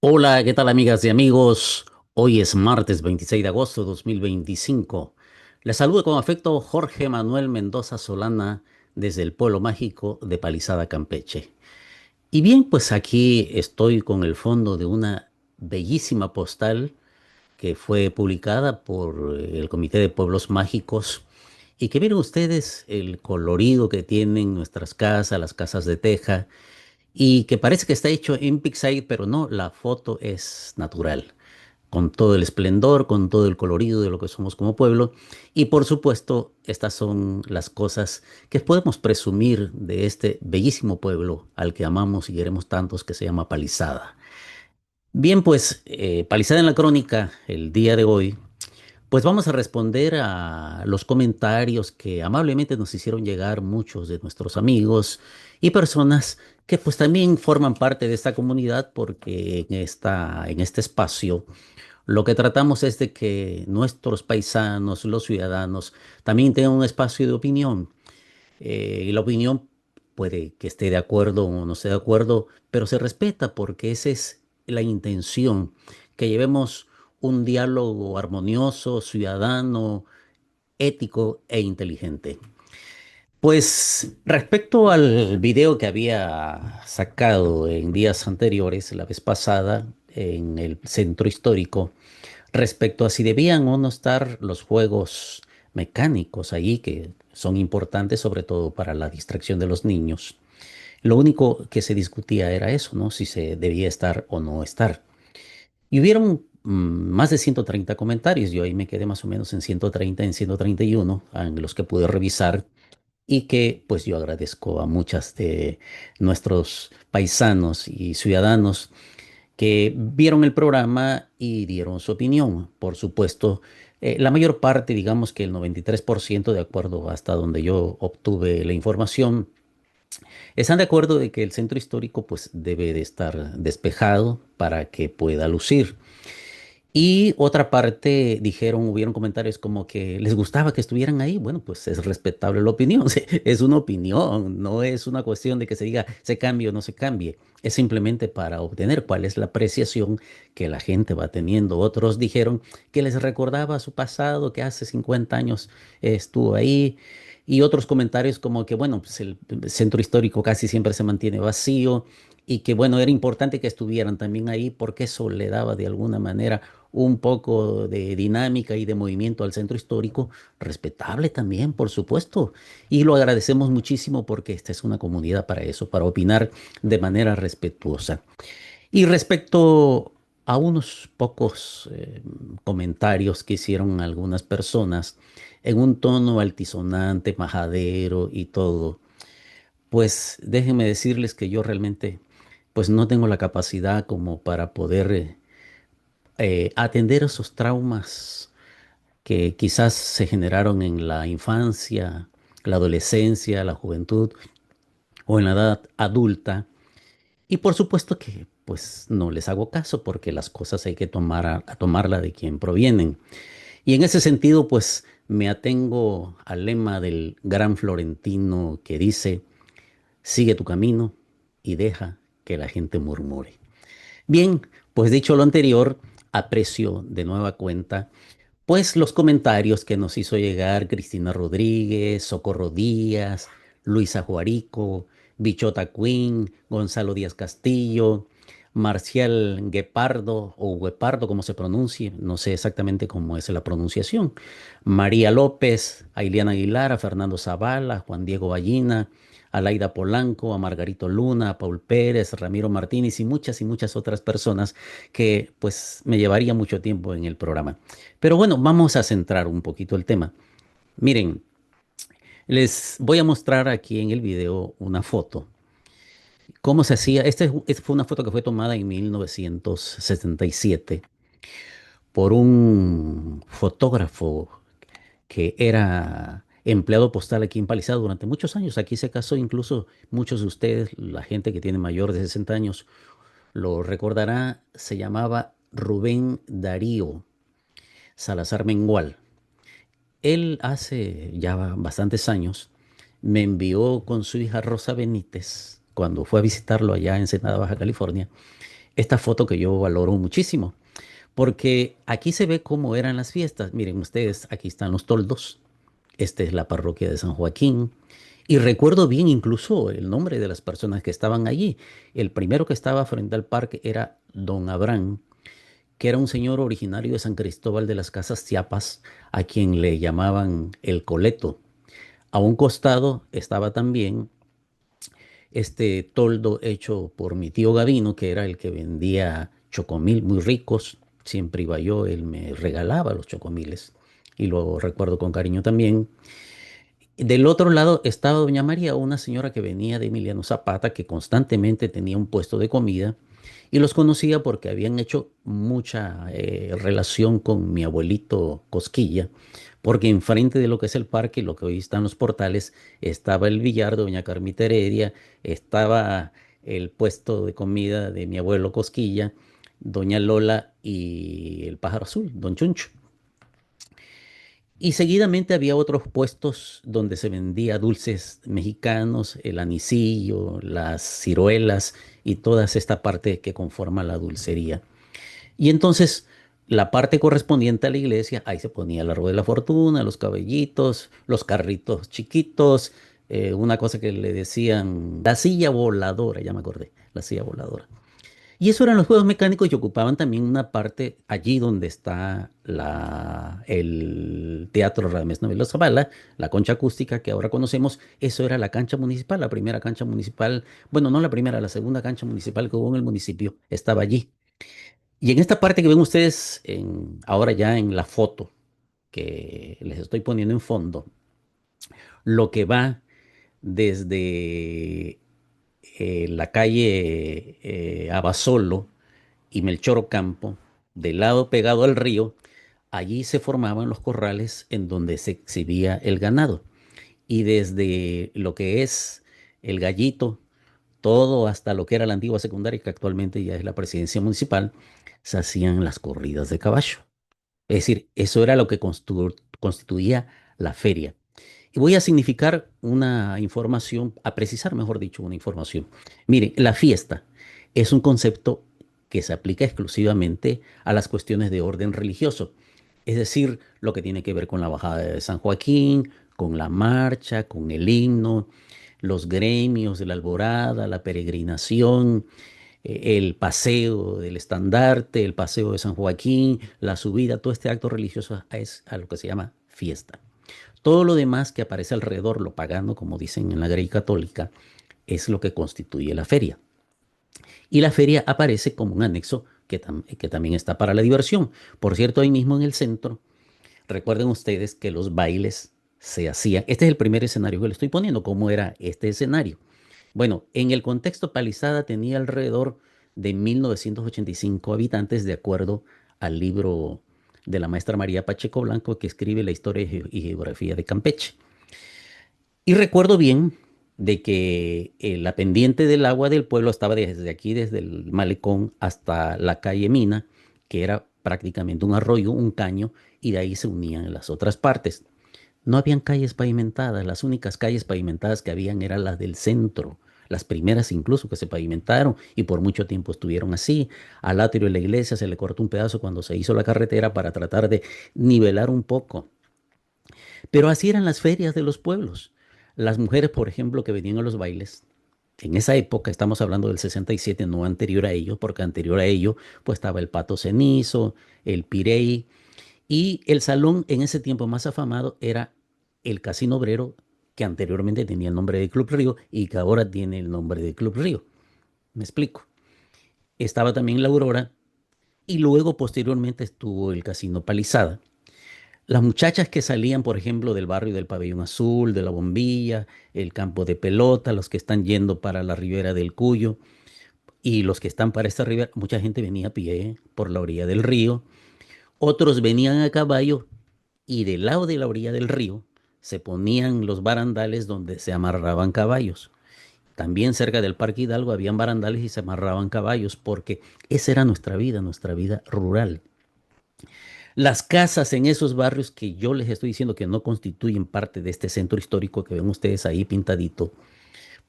Hola, ¿qué tal amigas y amigos? Hoy es martes 26 de agosto de 2025. Les saludo con afecto Jorge Manuel Mendoza Solana desde el pueblo mágico de Palizada, Campeche. Y bien, pues aquí estoy con el fondo de una bellísima postal que fue publicada por el Comité de Pueblos Mágicos y que miren ustedes el colorido que tienen nuestras casas, las casas de teja y que parece que está hecho en Pixar, pero no, la foto es natural, con todo el esplendor, con todo el colorido de lo que somos como pueblo. Y por supuesto, estas son las cosas que podemos presumir de este bellísimo pueblo al que amamos y queremos tantos, que se llama Palizada. Bien, pues Palizada en la Crónica, el día de hoy, pues vamos a responder a los comentarios que amablemente nos hicieron llegar muchos de nuestros amigos y personas que pues también forman parte de esta comunidad, porque en este espacio lo que tratamos es de que nuestros paisanos, los ciudadanos, también tengan un espacio de opinión. Y la opinión puede que esté de acuerdo o no esté de acuerdo, pero se respeta porque esa es la intención, que llevemos un diálogo armonioso, ciudadano, ético e inteligente. Pues respecto al video que había sacado en días anteriores, la vez pasada, en el centro histórico, respecto a si debían o no estar los juegos mecánicos allí, que son importantes sobre todo para la distracción de los niños. Lo único que se discutía era eso, ¿no? Si se debía estar o no estar. Y hubieron más de 130 comentarios. Yo ahí me quedé más o menos en 130, en 131, en los que pude revisar y que pues yo agradezco a muchas de nuestros paisanos y ciudadanos que vieron el programa y dieron su opinión. Por supuesto, la mayor parte, digamos que el 93%, de acuerdo hasta donde yo obtuve la información, están de acuerdo de que el centro histórico pues debe de estar despejado para que pueda lucir. Y otra parte dijeron, hubieron comentarios como que les gustaba que estuvieran ahí. Bueno, pues es respetable la opinión, es una opinión, no es una cuestión de que se diga se cambie o no se cambie. Es simplemente para obtener cuál es la apreciación que la gente va teniendo. Otros dijeron que les recordaba su pasado, que hace 50 años estuvo ahí. Y otros comentarios como que, bueno, pues el centro histórico casi siempre se mantiene vacío y que, bueno, era importante que estuvieran también ahí porque eso le daba de alguna manera un poco de dinámica y de movimiento al centro histórico, respetable también, por supuesto. Y lo agradecemos muchísimo porque esta es una comunidad para eso, para opinar de manera respetuosa. Y respecto a unos pocos comentarios que hicieron algunas personas en un tono altisonante, majadero y todo, pues déjenme decirles que yo realmente pues no tengo la capacidad como para poder atender esos traumas que quizás se generaron en la infancia, la adolescencia, la juventud o en la edad adulta. Y por supuesto que pues no les hago caso porque las cosas hay que tomar a tomarla de quien provienen. Y en ese sentido pues me atengo al lema del gran Florentino que dice: sigue tu camino y deja que la gente murmure. Bien, pues dicho lo anterior, aprecio de nueva cuenta pues los comentarios que nos hizo llegar Cristina Rodríguez, Socorro Díaz, Luisa Juarico, Bichota Quinn, Gonzalo Díaz Castillo, Marcial Guepardo o Guepardo, como se pronuncie, no sé exactamente cómo es la pronunciación, María López, Ailiana Aguilar, a Fernando Zavala, a Juan Diego Ballina, a Laida Polanco, a Margarito Luna, a Paul Pérez, Ramiro Martínez y muchas otras personas que pues me llevaría mucho tiempo en el programa. Pero bueno, vamos a centrar un poquito el tema. Miren, les voy a mostrar aquí en el video una foto. ¿Cómo se hacía? Esta fue una foto que fue tomada en 1977 por un fotógrafo que era empleado postal aquí en Palizada durante muchos años. Aquí se casó, incluso muchos de ustedes, la gente que tiene mayor de 60 años, lo recordará. Se llamaba Rubén Darío Salazar Mengual. Él hace ya bastantes años me envió con su hija Rosa Benítez, cuando fue a visitarlo allá en Ensenada, Baja California, esta foto que yo valoro muchísimo, porque aquí se ve cómo eran las fiestas. Miren ustedes, aquí están los toldos. Esta es la parroquia de San Joaquín. Y recuerdo bien incluso el nombre de las personas que estaban allí. El primero que estaba frente al parque era don Abraham, que era un señor originario de San Cristóbal de las Casas Chiapas, a quien le llamaban el Coleto. A un costado estaba también este toldo hecho por mi tío Gavino, que era el que vendía chocomil muy ricos. Siempre iba yo, él me regalaba los chocomiles y lo recuerdo con cariño también. Del otro lado estaba doña María, una señora que venía de Emiliano Zapata, que constantemente tenía un puesto de comida y los conocía porque habían hecho mucha relación con mi abuelito Cosquilla, porque enfrente de lo que es el parque, lo que hoy están los portales, estaba el billar de doña Carmita Heredia, estaba el puesto de comida de mi abuelo Cosquilla, doña Lola y el pájaro azul, don Chuncho. Y seguidamente había otros puestos donde se vendía dulces mexicanos, el anisillo, las ciruelas y toda esta parte que conforma la dulcería. Y entonces la parte correspondiente a la iglesia, ahí se ponía el árbol de la fortuna, los cabellitos, los carritos chiquitos, una cosa que le decían la silla voladora, ya me acordé, la silla voladora. Y eso eran los juegos mecánicos y ocupaban también una parte allí donde está el Teatro Radamés Novela Zavala, la concha acústica que ahora conocemos. Eso era la cancha municipal, la primera cancha municipal, bueno, no la primera, la segunda cancha municipal que hubo en el municipio, estaba allí. Y en esta parte que ven ustedes ahora ya en la foto que les estoy poniendo en fondo, lo que va desde la calle Abasolo y Melchor Ocampo, del lado pegado al río, allí se formaban los corrales en donde se exhibía el ganado. Y desde lo que es el Gallito, todo hasta lo que era la antigua secundaria, que actualmente ya es la presidencia municipal, se hacían las corridas de caballo. Es decir, eso era lo que constituía la feria. Y voy a significar una información, a precisar, mejor dicho, una información. Miren, la fiesta es un concepto que se aplica exclusivamente a las cuestiones de orden religioso, es decir, lo que tiene que ver con la bajada de San Joaquín, con la marcha, con el himno, los gremios de la alborada, la peregrinación, el paseo del estandarte, el paseo de San Joaquín, la subida, todo este acto religioso es a lo que se llama fiesta. Todo lo demás que aparece alrededor, lo pagano, como dicen en la Grey Católica, es lo que constituye la feria. Y la feria aparece como un anexo que también está para la diversión. Por cierto, ahí mismo en el centro, recuerden ustedes que los bailes se hacían. Este es el primer escenario que le estoy poniendo. ¿Cómo era este escenario? Bueno, en el contexto, Palizada tenía alrededor de 1985 habitantes, de acuerdo al libro de la maestra María Pacheco Blanco, que escribe la historia y geografía de Campeche. Y recuerdo bien de que la pendiente del agua del pueblo estaba desde aquí, desde el malecón hasta la calle Mina, que era prácticamente un arroyo, un caño, y de ahí se unían las otras partes. No habían calles pavimentadas, las únicas calles pavimentadas que habían eran las del centro, las primeras incluso que se pavimentaron y por mucho tiempo estuvieron así. Al atrio de la iglesia se le cortó un pedazo cuando se hizo la carretera para tratar de nivelar un poco. Pero así eran las ferias de los pueblos. Las mujeres, por ejemplo, que venían a los bailes, en esa época, estamos hablando del 67, no anterior a ello, porque anterior a ello, pues estaba el Pato Cenizo, el Pirey, y el salón en ese tiempo más afamado era el Casino Obrero, que anteriormente tenía el nombre de Club Río y que ahora tiene el nombre de Club Río. Me explico. Estaba también la Aurora y luego posteriormente estuvo el Casino Palizada. Las muchachas que salían, por ejemplo, del barrio del Pabellón Azul, de la Bombilla, el campo de pelota, los que están yendo para la ribera del Cuyo y los que están para esta ribera, mucha gente venía a pie por la orilla del río. Otros venían a caballo y del lado de la orilla del río se ponían los barandales donde se amarraban caballos. También cerca del Parque Hidalgo habían barandales y se amarraban caballos porque esa era nuestra vida rural. Las casas en esos barrios que yo les estoy diciendo que no constituyen parte de este centro histórico que ven ustedes ahí pintadito,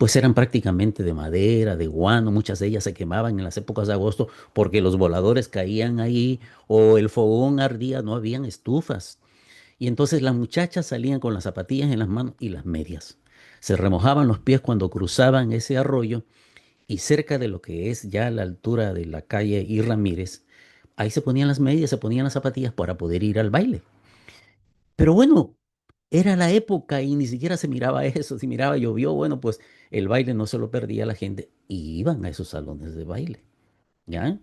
pues eran prácticamente de madera, de guano, muchas de ellas se quemaban en las épocas de agosto porque los voladores caían ahí o el fogón ardía, no habían estufas. Y entonces las muchachas salían con las zapatillas en las manos y las medias. Se remojaban los pies cuando cruzaban ese arroyo y cerca de lo que es ya la altura de la calle Y Ramírez, ahí se ponían las medias, se ponían las zapatillas para poder ir al baile. Pero bueno, era la época y ni siquiera se miraba eso. Si miraba, llovió, bueno, pues el baile no se lo perdía la gente y iban a esos salones de baile. ¿Ya?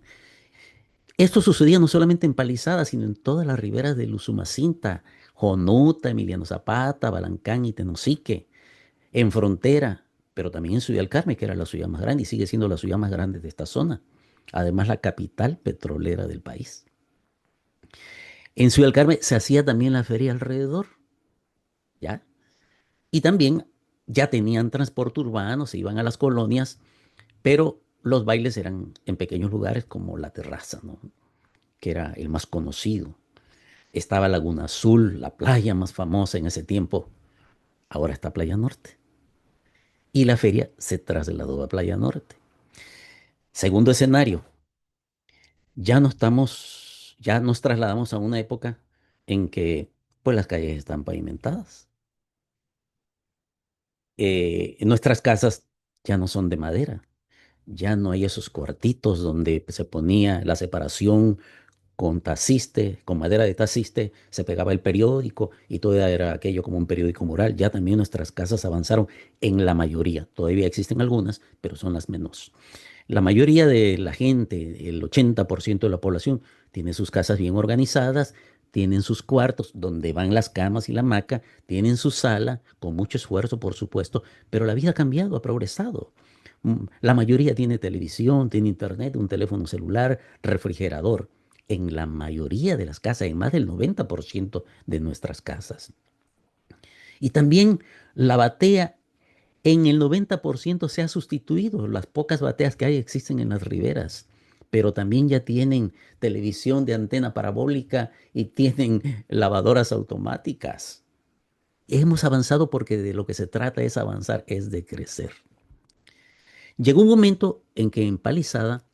Esto sucedía no solamente en Palizadas, sino en todas las riberas de Usumacinta, Jonuta, Emiliano Zapata, Balancán y Tenosique, en Frontera, pero también en Ciudad del Carmen, que era la ciudad más grande y sigue siendo la ciudad más grande de esta zona. Además, la capital petrolera del país. En Ciudad del Carmen se hacía también la feria alrededor, ¿ya? Y también ya tenían transporte urbano, se iban a las colonias, pero los bailes eran en pequeños lugares como La Terraza, ¿no? Que era el más conocido. Estaba Laguna Azul, la playa más famosa en ese tiempo. Ahora está Playa Norte. Y la feria se trasladó a Playa Norte. Segundo escenario, ya nos trasladamos a una época en que pues las calles están pavimentadas. Nuestras casas ya no son de madera, ya no hay esos cuartitos donde se ponía la separación con taciste, con madera de taciste, se pegaba el periódico y todo era aquello como un periódico mural. Ya también nuestras casas avanzaron en la mayoría. Todavía existen algunas, pero son las menos. La mayoría de la gente, el 80% de la población, tiene sus casas bien organizadas, tienen sus cuartos donde van las camas y la hamaca, tienen su sala, con mucho esfuerzo, por supuesto, pero la vida ha cambiado, ha progresado. La mayoría tiene televisión, tiene internet, un teléfono celular, refrigerador. En la mayoría de las casas, en más del 90% de nuestras casas. Y también la batea en el 90% se ha sustituido. Las pocas bateas que hay existen en las riberas, pero también ya tienen televisión de antena parabólica y tienen lavadoras automáticas. Hemos avanzado porque de lo que se trata es avanzar, es de crecer. Llegó un momento en que en Palizada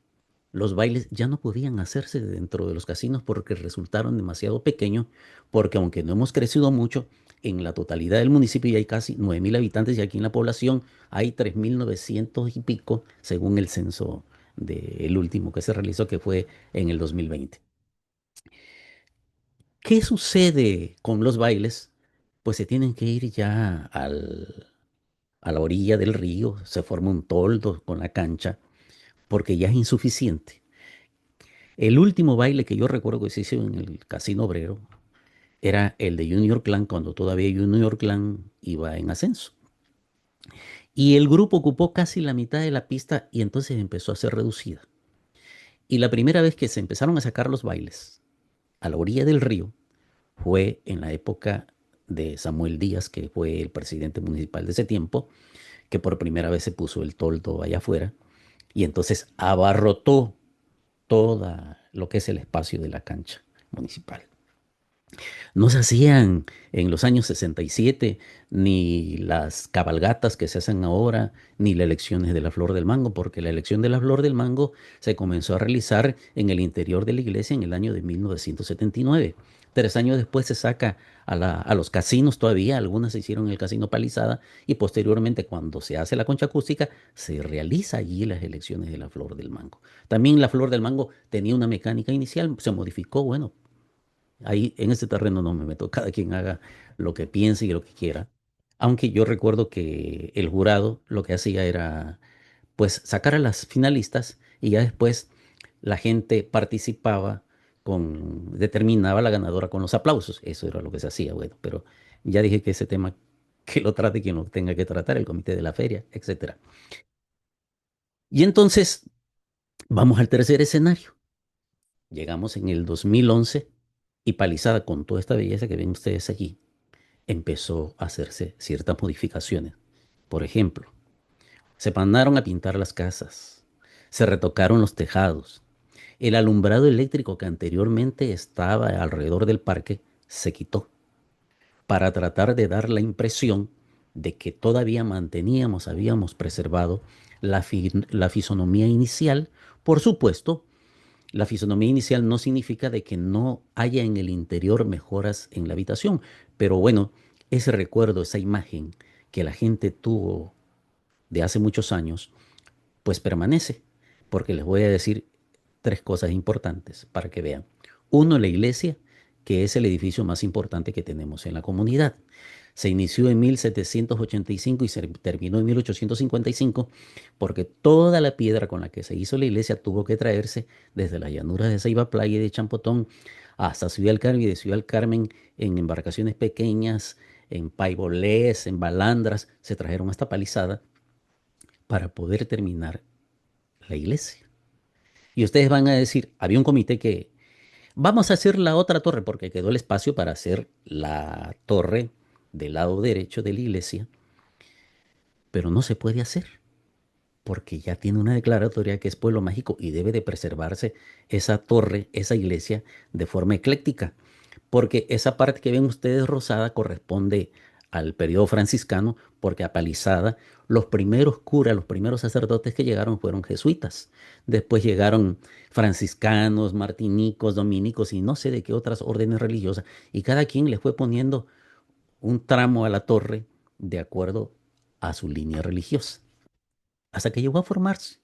los bailes ya no podían hacerse dentro de los casinos porque resultaron demasiado pequeños, porque aunque no hemos crecido mucho, en la totalidad del municipio ya hay casi 9.000 habitantes y aquí en la población hay 3.900 y pico, según el censo del último que se realizó, que fue en el 2020. ¿Qué sucede con los bailes? Pues se tienen que ir ya a la orilla del río, se forma un toldo con la cancha, porque ya es insuficiente. El último baile que yo recuerdo que se hizo en el Casino Obrero era el de Junior Clan, cuando todavía Junior Clan iba en ascenso. Y el grupo ocupó casi la mitad de la pista y entonces empezó a ser reducida. Y la primera vez que se empezaron a sacar los bailes a la orilla del río fue en la época de Samuel Díaz, que fue el presidente municipal de ese tiempo, que por primera vez se puso el toldo allá afuera y entonces abarrotó toda lo que es el espacio de la cancha municipal. No se hacían en los años 67 ni las cabalgatas que se hacen ahora, ni las elecciones de la Flor del Mango, porque la elección de la Flor del Mango se comenzó a realizar en el interior de la iglesia en el año de 1979. 3 años después se saca a los casinos todavía, algunas se hicieron en el Casino Palizada y posteriormente cuando se hace la concha acústica se realiza allí las elecciones de la Flor del Mango. También la Flor del Mango tenía una mecánica inicial, se modificó, bueno, ahí en ese terreno no me meto, cada quien haga lo que piense y lo que quiera. Aunque yo recuerdo que el jurado lo que hacía era pues sacar a las finalistas y ya después la gente participaba determinaba la ganadora con los aplausos. Eso era lo que se hacía, bueno, pero ya dije que ese tema que lo trate quien lo tenga que tratar, el comité de la feria, etcétera. Y entonces vamos al tercer escenario. Llegamos en el 2011 y Palizada con toda esta belleza que ven ustedes aquí empezó a hacerse ciertas modificaciones. Por ejemplo, se mandaron a pintar las casas, se retocaron los tejados, el alumbrado eléctrico que anteriormente estaba alrededor del parque se quitó para tratar de dar la impresión de que todavía manteníamos, habíamos preservado la fisonomía inicial. Por supuesto, la fisonomía inicial no significa de que no haya en el interior mejoras en la habitación, pero bueno, ese recuerdo, esa imagen que la gente tuvo de hace muchos años, pues permanece, porque les voy a decir tres cosas importantes para que vean. Uno, la iglesia, que es el edificio más importante que tenemos en la comunidad. Se inició en 1785 y se terminó en 1855 porque toda la piedra con la que se hizo la iglesia tuvo que traerse desde las llanuras de Ceiba Playa y de Champotón hasta Ciudad del Carmen y de Ciudad del Carmen en embarcaciones pequeñas, en paibolés, en balandras, se trajeron hasta Palizada para poder terminar la iglesia. Y ustedes van a decir, había un comité que vamos a hacer la otra torre porque quedó el espacio para hacer la torre del lado derecho de la iglesia, pero no se puede hacer porque ya tiene una declaratoria que es pueblo mágico y debe de preservarse esa torre, esa iglesia de forma ecléctica, porque esa parte que ven ustedes rosada corresponde al periodo franciscano, porque a Palizada los primeros curas, los primeros sacerdotes que llegaron fueron jesuitas. Después llegaron franciscanos, martinicos, dominicos y no sé de qué otras órdenes religiosas, y cada quien le fue poniendo un tramo a la torre de acuerdo a su línea religiosa, hasta que llegó a formarse.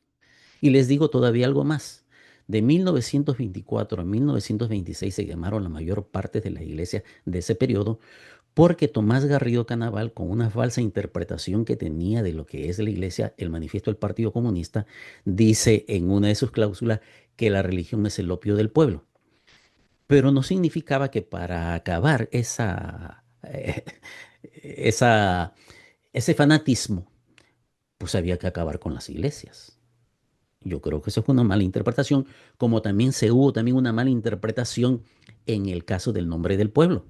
Y les digo todavía algo más. De 1924 a 1926 se quemaron la mayor parte de las iglesias de ese periodo porque Tomás Garrido Canaval, con una falsa interpretación que tenía de lo que es la iglesia, el manifiesto del Partido Comunista, dice en una de sus cláusulas que la religión es el opio del pueblo. Pero no significaba que para acabar esa, ese fanatismo, pues había que acabar con las iglesias. Yo creo que eso fue una mala interpretación, como también se hubo también una mala interpretación en el caso del nombre del pueblo.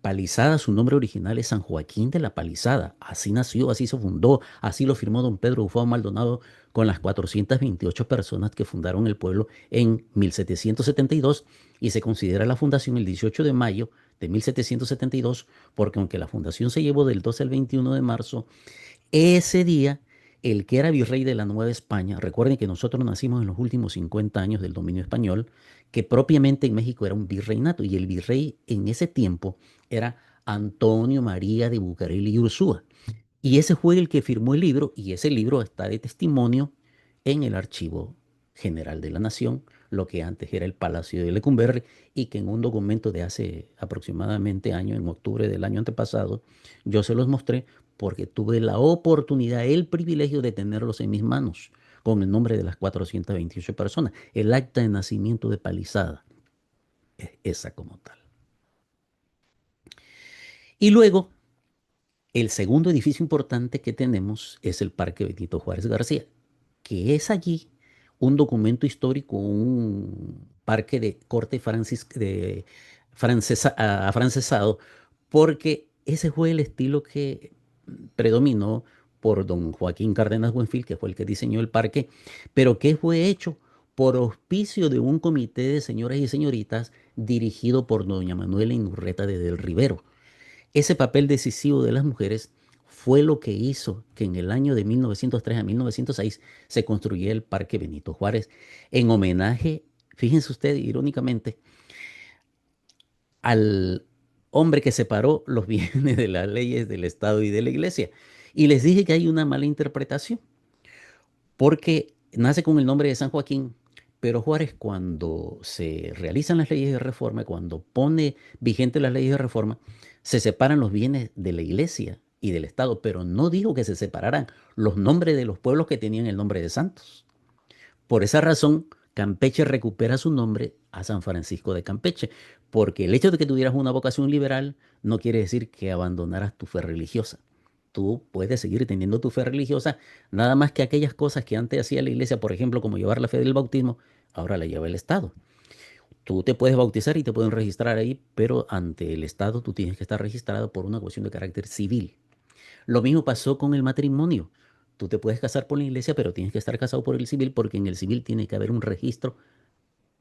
Palizada, su nombre original es San Joaquín de la Palizada. Así nació, así se fundó, así lo firmó don Pedro Ufao Maldonado con las 428 personas que fundaron el pueblo en 1772 y se considera la fundación el 18 de mayo de 1772 porque aunque la fundación se llevó del 12 al 21 de marzo, ese día, el que era virrey de la Nueva España, recuerden que nosotros nacimos en los últimos 50 años del dominio español, que propiamente en México era un virreinato, y el virrey en ese tiempo era Antonio María de Bucareli y Ursúa. Y ese fue el que firmó el libro, y ese libro está de testimonio en el Archivo General de la Nación, lo que antes era el Palacio de Lecumberri, y que en un documento de hace aproximadamente año, en octubre del año antepasado, yo se los mostré porque tuve la oportunidad, el privilegio de tenerlos en mis manos, con el nombre de las 428 personas, el acta de nacimiento de Palizada, es esa como tal. Y luego, el segundo edificio importante que tenemos es el Parque Benito Juárez García, que es allí un documento histórico, un parque de corte afrancesado, porque ese fue el estilo que predominó por don Joaquín Cárdenas Buenfil, que fue el que diseñó el parque, pero que fue hecho por auspicio de un comité de señoras y señoritas dirigido por doña Manuela Inurreta de Del Rivero. Ese papel decisivo de las mujeres fue lo que hizo que en el año de 1903 a 1906 se construyera el Parque Benito Juárez en homenaje, fíjense ustedes, irónicamente, al hombre que separó los bienes de las leyes del Estado y de la Iglesia. Y les dije que hay una mala interpretación, porque nace con el nombre de San Joaquín, pero Juárez cuando se realizan las leyes de reforma, cuando pone vigente las leyes de reforma, se separan los bienes de la iglesia y del Estado, pero no dijo que se separaran los nombres de los pueblos que tenían el nombre de santos. Por esa razón, Campeche recupera su nombre a San Francisco de Campeche, porque el hecho de que tuvieras una vocación liberal no quiere decir que abandonaras tu fe religiosa. Tú puedes seguir teniendo tu fe religiosa, nada más que aquellas cosas que antes hacía la iglesia, por ejemplo, como llevar la fe del bautismo, ahora la lleva el Estado. Tú te puedes bautizar y te pueden registrar ahí, pero ante el Estado tú tienes que estar registrado por una cuestión de carácter civil. Lo mismo pasó con el matrimonio. Tú te puedes casar por la iglesia, pero tienes que estar casado por el civil porque en el civil tiene que haber un registro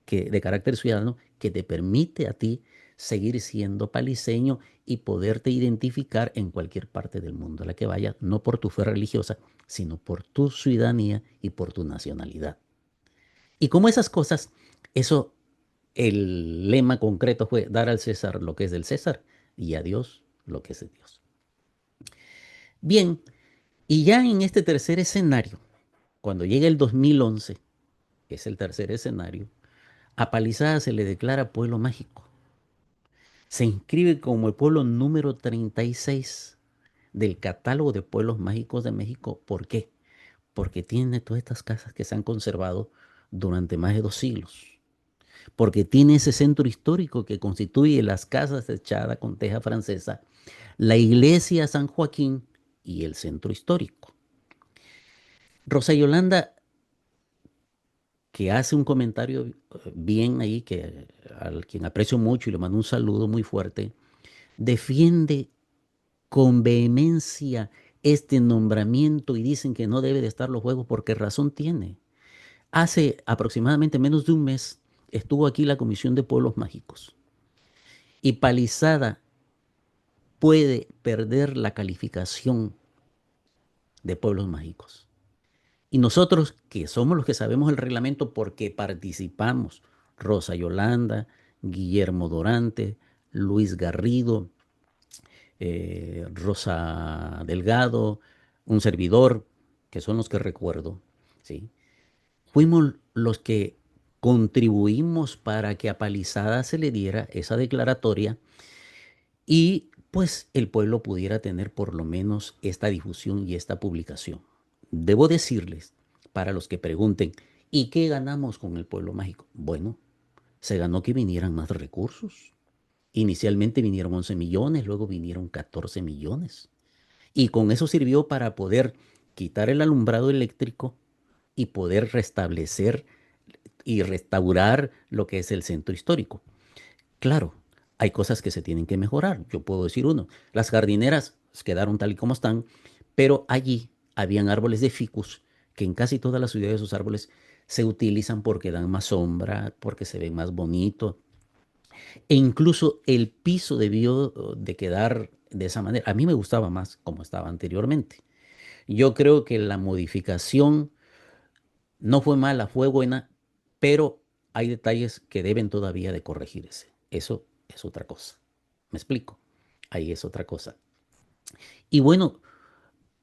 de carácter ciudadano que te permite a ti seguir siendo paliseño y poderte identificar en cualquier parte del mundo a la que vayas, no por tu fe religiosa, sino por tu ciudadanía y por tu nacionalidad. Y como esas cosas, eso, el lema concreto fue dar al César lo que es del César y a Dios lo que es de Dios. Bien, y ya en este tercer escenario, cuando llega el 2011, que es el tercer escenario, a Palizada se le declara pueblo mágico. Se inscribe como el pueblo número 36 del catálogo de pueblos mágicos de México. ¿Por qué? Porque tiene todas estas casas que se han conservado durante más de 2 siglos. Porque tiene ese centro histórico que constituye las casas techadas con teja francesa, la iglesia San Joaquín y el centro histórico. Rosa Yolanda, que hace un comentario bien ahí, que al quien aprecio mucho y le mando un saludo muy fuerte, defiende con vehemencia este nombramiento y dicen que no debe de estar los juegos porque razón tiene. Hace aproximadamente menos de un mes estuvo aquí la Comisión de Pueblos Mágicos y Palizada puede perder la calificación de pueblos mágicos. Y nosotros, que somos los que sabemos el reglamento porque participamos, Rosa Yolanda, Guillermo Dorante, Luis Garrido, Rosa Delgado, un servidor, que son los que recuerdo, ¿sí? Fuimos los que contribuimos para que a Palizada se le diera esa declaratoria y pues el pueblo pudiera tener por lo menos esta difusión y esta publicación. Debo decirles, para los que pregunten, ¿y qué ganamos con el pueblo mágico? Bueno, se ganó que vinieran más recursos. Inicialmente vinieron 11 millones, luego vinieron 14 millones. Y con eso sirvió para poder quitar el alumbrado eléctrico y poder restablecer y restaurar lo que es el centro histórico. Claro, hay cosas que se tienen que mejorar. Yo puedo decir uno, las jardineras quedaron tal y como están, pero allí habían árboles de ficus que en casi todas las ciudades esos árboles se utilizan porque dan más sombra, porque se ven más bonitos. E incluso el piso debió de quedar de esa manera. A mí me gustaba más como estaba anteriormente. Yo creo que la modificación no fue mala, fue buena, pero hay detalles que deben todavía de corregirse. Eso es otra cosa. ¿Me explico? Ahí es otra cosa. Y bueno,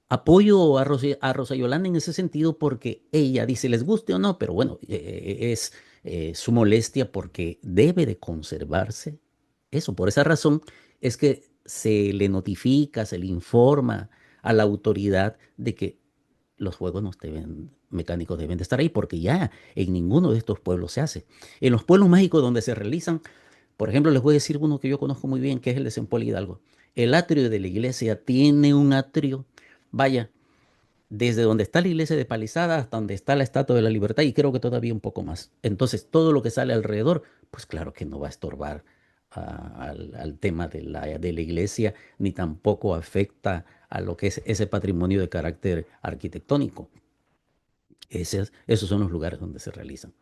apoyo a Rosa Yolanda en ese sentido porque ella dice, les guste o no, pero bueno, es su molestia porque debe de conservarse eso. Por esa razón es que se le notifica, se le informa a la autoridad de que los juegos no deben, mecánicos deben de estar ahí porque ya en ninguno de estos pueblos se hace. En los pueblos mágicos donde se realizan, por ejemplo, les voy a decir uno que yo conozco muy bien, que es el de Sempol Hidalgo. El atrio de la iglesia tiene un atrio, vaya, desde donde está la iglesia de Palizada hasta donde está la Estatua de la Libertad y creo que todavía un poco más. Entonces, todo lo que sale alrededor, pues claro que no va a estorbar al tema de la iglesia, ni tampoco afecta a lo que es ese patrimonio de carácter arquitectónico. Esos son los lugares donde se realizan.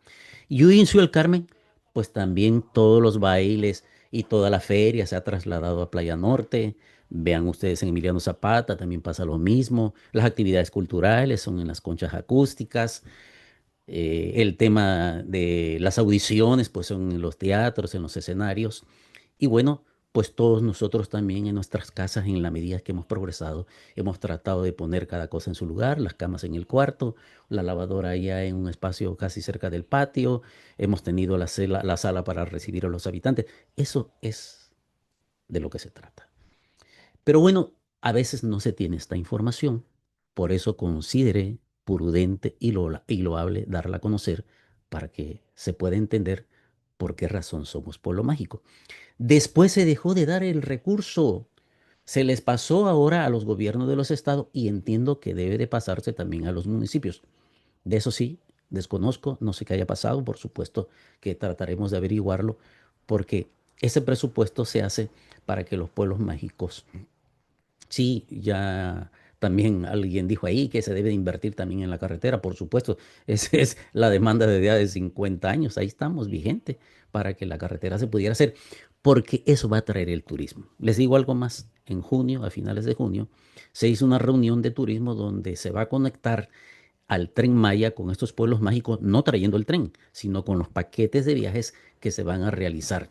Y hoy en Ciudad del Carmen, pues también todos los bailes y toda la feria se ha trasladado a Playa Norte. Vean ustedes en Emiliano Zapata, también pasa lo mismo. Las actividades culturales son en las conchas acústicas. El tema de las audiciones, pues son en los teatros, en los escenarios. Y bueno, pues todos nosotros también en nuestras casas, en la medida que hemos progresado, hemos tratado de poner cada cosa en su lugar, las camas en el cuarto, la lavadora ya en un espacio casi cerca del patio, hemos tenido la sala para recibir a los habitantes. Eso es de lo que se trata. Pero bueno, a veces no se tiene esta información, por eso considere prudente y loable darla a conocer para que se pueda entender por qué razón somos pueblo mágico. Después se dejó de dar el recurso, se les pasó ahora a los gobiernos de los estados y entiendo que debe de pasarse también a los municipios. De eso sí, desconozco, no sé qué haya pasado, por supuesto que trataremos de averiguarlo, porque ese presupuesto se hace para que los pueblos mágicos, sí, ya también alguien dijo ahí que se debe de invertir también en la carretera, por supuesto, esa es la demanda de 50 años, ahí estamos vigente para que la carretera se pudiera hacer. porque eso va a traer el turismo. Les digo algo más, en junio, a finales de junio, se hizo una reunión de turismo donde se va a conectar al Tren Maya con estos pueblos mágicos, no trayendo el tren, sino con los paquetes de viajes que se van a realizar.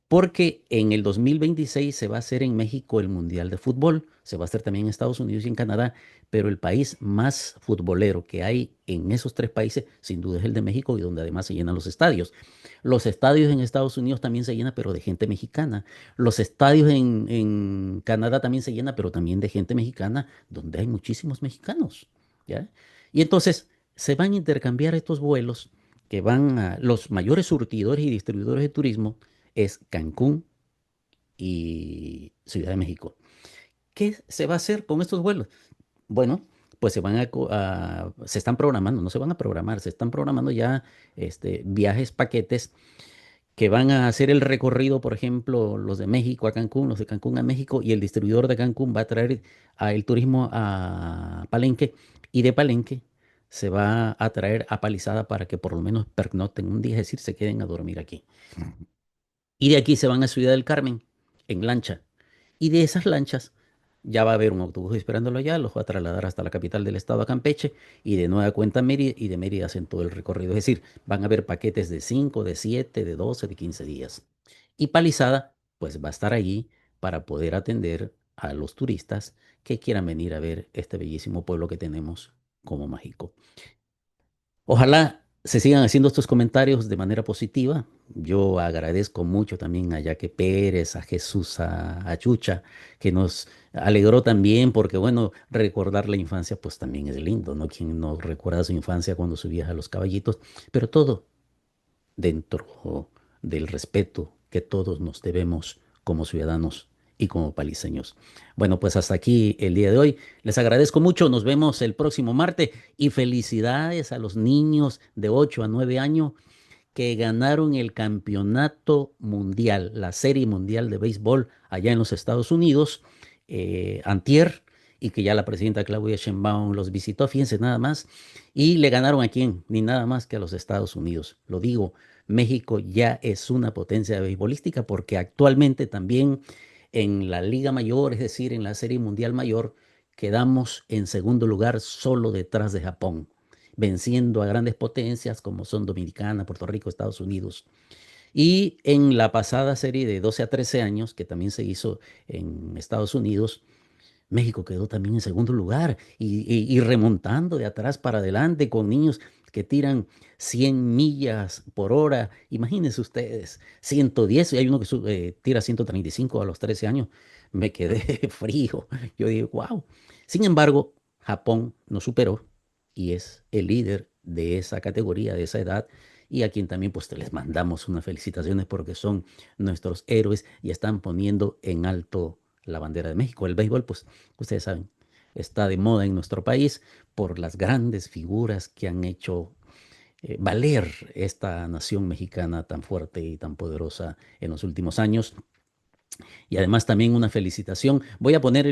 Porque en el 2026 se va a hacer en México el Mundial de Fútbol, se va a hacer también en Estados Unidos y en Canadá, pero el país más futbolero que hay en esos tres países, sin duda es el de México y donde además se llenan los estadios. Los estadios en Estados Unidos también se llenan, pero de gente mexicana. Los estadios en Canadá también se llenan, pero también de gente mexicana, donde hay muchísimos mexicanos. ¿Ya? Y entonces se van a intercambiar estos vuelos que van a los mayores surtidores y distribuidores de turismo es Cancún y Ciudad de México. ¿Qué se va a hacer con estos vuelos? Bueno, pues se están programando, no se van a programar, se están programando ya viajes, paquetes que van a hacer el recorrido, por ejemplo, los de México a Cancún, los de Cancún a México, y el distribuidor de Cancún va a traer el turismo a Palenque, y de Palenque se va a traer a Palizada para que por lo menos pernocten un día, es decir, se queden a dormir aquí. Y de aquí se van a Ciudad del Carmen en lancha. Y de esas lanchas ya va a haber un autobús esperándolo allá, los va a trasladar hasta la capital del estado, a Campeche, y de nueva cuenta a Mérida, y de Mérida hacen todo el recorrido. Es decir, van a haber paquetes de 5, de 7, de 12, de 15 días. Y Palizada, pues va a estar allí para poder atender a los turistas que quieran venir a ver este bellísimo pueblo que tenemos como mágico. Ojalá se sigan haciendo estos comentarios de manera positiva. Yo agradezco mucho también a Yaque Pérez, a Jesús, a Chucha, que nos alegró también, porque bueno, recordar la infancia pues también es lindo, ¿no? Quien no recuerda su infancia cuando subías a los caballitos, pero todo dentro del respeto que todos nos debemos como ciudadanos y como paliseños. Bueno, pues hasta aquí el día de hoy. Les agradezco mucho. Nos vemos el próximo martes y felicidades a los niños de 8 a 9 años que ganaron el campeonato mundial, la Serie Mundial de Béisbol allá en los Estados Unidos, antier, y que ya la presidenta Claudia Sheinbaum los visitó, fíjense nada más, y le ganaron a quién, ni nada más que a los Estados Unidos. Lo digo, México ya es una potencia beisbolística porque actualmente también en la Liga Mayor, es decir, en la Serie Mundial Mayor, quedamos en segundo lugar solo detrás de Japón, venciendo a grandes potencias como son Dominicana, Puerto Rico, Estados Unidos. Y en la pasada serie de 12 a 13 años, que también se hizo en Estados Unidos, México quedó también en segundo lugar y remontando de atrás para adelante con niños que tiran 100 millas por hora. Imagínense ustedes, 110, y hay uno que tira 135 a los 13 años. Me quedé frío. Yo digo, wow. Sin embargo, Japón nos superó y es el líder de esa categoría, de esa edad, y a quien también pues les mandamos unas felicitaciones porque son nuestros héroes y están poniendo en alto la bandera de México. El béisbol, pues ustedes saben, está de moda en nuestro país por las grandes figuras que han hecho valer esta nación mexicana tan fuerte y tan poderosa en los últimos años. Y además también una felicitación. Voy a poner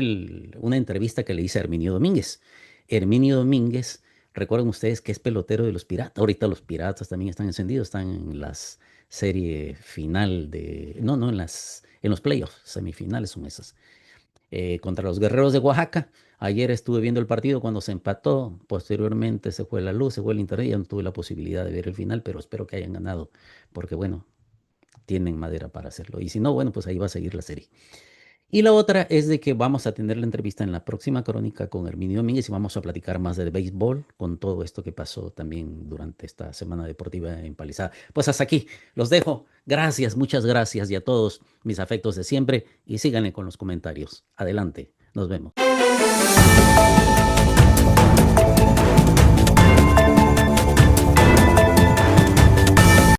una entrevista que le hice a Herminio Domínguez. Herminio Domínguez, recuerden ustedes que es pelotero de los Piratas. Ahorita los Piratas también están encendidos, están en las serie final de, no, no, en los playoffs, semifinales son esas, contra los Guerreros de Oaxaca. Ayer estuve viendo el partido cuando se empató, posteriormente se fue la luz, se fue el internet, ya no tuve la posibilidad de ver el final, pero espero que hayan ganado, porque bueno, tienen madera para hacerlo. Y si no, bueno, pues ahí va a seguir la serie. Y la otra es de que vamos a tener la entrevista en la próxima crónica con Herminio Domínguez y vamos a platicar más del béisbol con todo esto que pasó también durante esta semana deportiva en Palizada. Pues hasta aquí, los dejo. Gracias, muchas gracias y a todos mis afectos de siempre y síganle con los comentarios. Adelante, nos vemos.